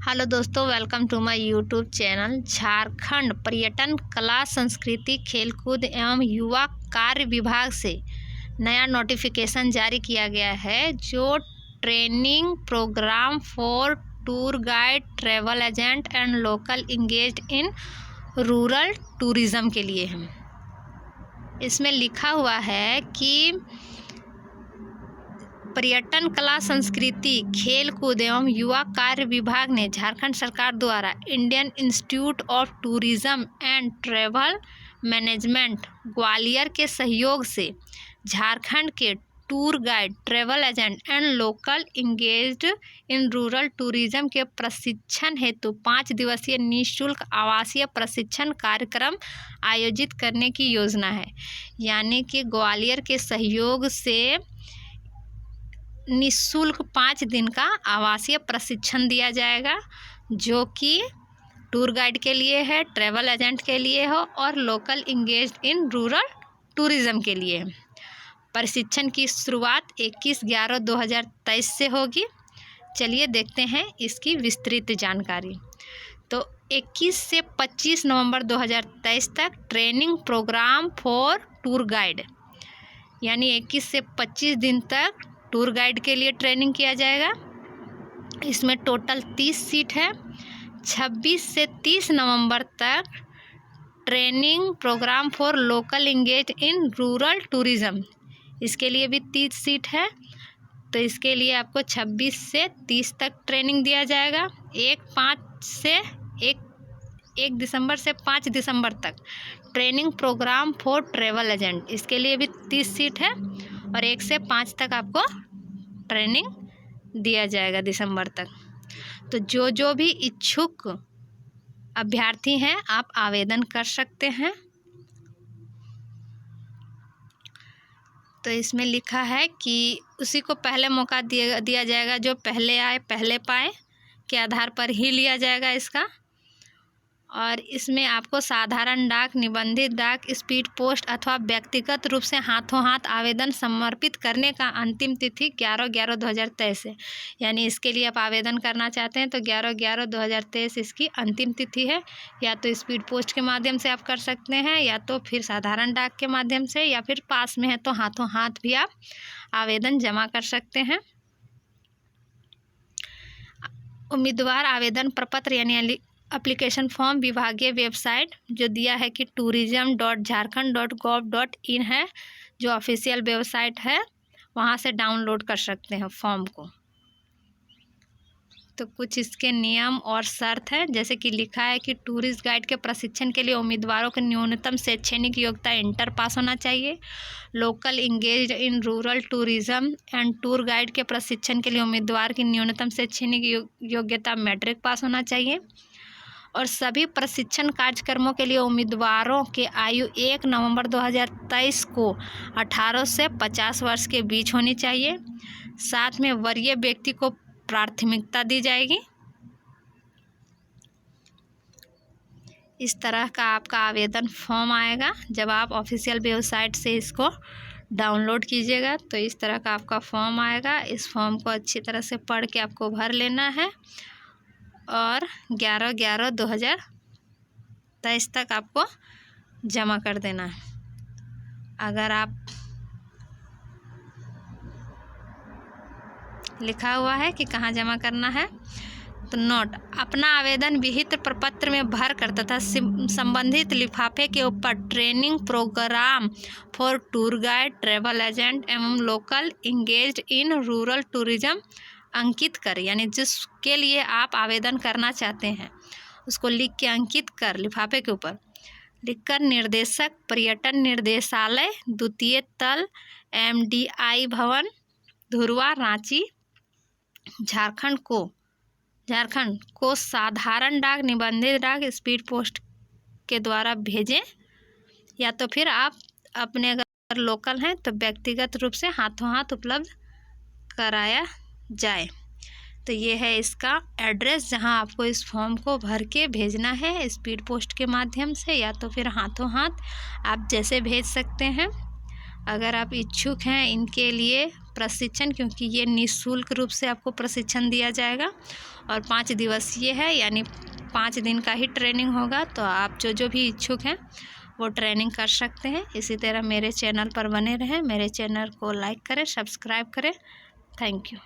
Hello दोस्तों, welcome to my YouTube channel. Jharkhand पर्यटन, कला, संस्कृति, खेलकूद एवं युवा कार्य विभाग से नया नोटिफिकेशन जारी किया गया है, जो training programme for tour guide, travel agent and local engaged in rural tourism के लिए है। इसमें लिखा हुआ है कि पर्यटन, कला, संस्कृति, खेल कूद एवं युवा कार्य विभाग ने झारखंड सरकार द्वारा Indian institute of tourism and travel management Gwalior के सहयोग से झारखंड के tour guide, travel agent and local engaged in rural tourism के प्रशिक्षण हेतु 5 दिवसीय निःशुल्क आवासीय प्रशिक्षण कार्यक्रम आयोजित करने की योजना है। यानी कि ग्वालियर के सहयोग से निःशुल्क 5 दिन का आवासीय प्रशिक्षण दिया जाएगा, जो कि टूर गाइड के लिए है, ट्रैवल एजेंट के लिए हो और local engaged in rural tourism के लिए है। प्रशिक्षण की शुरुआत 21/11/2023 से होगी। चलिए देखते हैं इसकी विस्तृत जानकारी। तो 21 से 25 नवंबर 2023 तक training programme for tour guide, यानी 21 से 25 दिन तक टूर गाइड के लिए ट्रेनिंग किया जाएगा। इसमें टोटल 30 सीट है। 26 से 30 नवंबर तक training programme for local engage in rural tourism, इसके लिए भी 30 सीट है। तो इसके लिए आपको 26 से 30 तक ट्रेनिंग दिया जाएगा। 1 दिसंबर से 5 दिसंबर तक training programme for travel agent, इसके लिए भी 30 सीट है और 1 से 5 तक आपको ट्रेनिंग दिया जाएगा दिसंबर तक। तो जो भी इच्छुक अभ्यर्थी हैं, आप आवेदन कर सकते हैं। तो इसमें लिखा है कि उसी को पहले मौका दिया जाएगा, जो पहले आए पहले पाए के आधार पर ही लिया जाएगा इसका। और इसमें आपको साधारण डाक, निबंधित डाक, स्पीड पोस्ट अथवा व्यक्तिगत रूप से हाथों हाथ आवेदन समर्पित करने का अंतिम तिथि 11/11/2023 है। यानी इसके लिए आप आवेदन करना चाहते हैं तो 11/11/2023 इसकी अंतिम तिथि है। या तो स्पीड पोस्ट के माध्यम से आप कर सकते हैं, या तो फिर साधारण डाक के माध्यम से, या फिर पास में है तो हाथों हाथ भी आप आवेदन जमा कर सकते हैं। उम्मीदवार आवेदन प्रपत्र यानी एप्लीकेशन फॉर्म विभागीय वेबसाइट जो दिया है कि tourism.jharkhand.gov.in है, जो ऑफिशियल वेबसाइट है, वहाँ से डाउनलोड कर सकते हैं फॉर्म को। तो कुछ इसके नियम और शर्त है, जैसे कि लिखा है कि टूरिस्ट गाइड के प्रशिक्षण के लिए उम्मीदवारों की न्यूनतम शैक्षणिक योग्यता इंटर पास होना चाहिए। Local engaged in rural tourism and tour guide के प्रशिक्षण के लिए उम्मीदवार की न्यूनतम शैक्षणिक योग्यता मैट्रिक पास होना चाहिए। और सभी प्रशिक्षण कार्यक्रमों के लिए उम्मीदवारों के आयु 1 नवंबर 2023 को 18 से 50 वर्ष के बीच होनी चाहिए। साथ में वरीय व्यक्ति को प्राथमिकता दी जाएगी। इस तरह का आपका आवेदन फॉर्म आएगा जब आप ऑफिशियल वेबसाइट से इसको डाउनलोड कीजिएगा। तो इस तरह का आपका फॉर्म आएगा। इस फॉर्म को अच्छी तरह से पढ़ के आपको भर लेना है और 11/11/2023 तक आपको जमा कर देना है। अगर आप लिखा हुआ है कि कहाँ जमा करना है, तो नोट अपना आवेदन विहित प्रपत्र में भर कर तथा संबंधित लिफाफे के ऊपर training programme for tour guide, travel agent एवं local engaged in rural tourism अंकित कर, यानी जिसके लिए आप आवेदन करना चाहते हैं उसको लिख के अंकित कर लिफाफे के ऊपर लिखकर निर्देशक, पर्यटन निर्देशालय, द्वितीय तल, MDI भवन, धुरवा, रांची, झारखंड को साधारण डाक, निबंधित डाक, स्पीड पोस्ट के द्वारा भेजें। या तो फिर आप अपने अगर लोकल हैं तो व्यक्तिगत रूप से हाथों हाथ उपलब्ध कराया जाए। तो ये है इसका एड्रेस जहां आपको इस फॉर्म को भर के भेजना है, स्पीड पोस्ट के माध्यम से या तो फिर हाथों हाथ, आप जैसे भेज सकते हैं। अगर आप इच्छुक हैं इनके लिए प्रशिक्षण, क्योंकि ये निःशुल्क रूप से आपको प्रशिक्षण दिया जाएगा और 5 दिवसीय है, यानी 5 दिन का ही ट्रेनिंग होगा। तो आप जो भी इच्छुक हैं वो ट्रेनिंग कर सकते हैं। इसी तरह मेरे चैनल पर बने रहें, मेरे चैनल को लाइक करें, सब्सक्राइब करें। Thank you.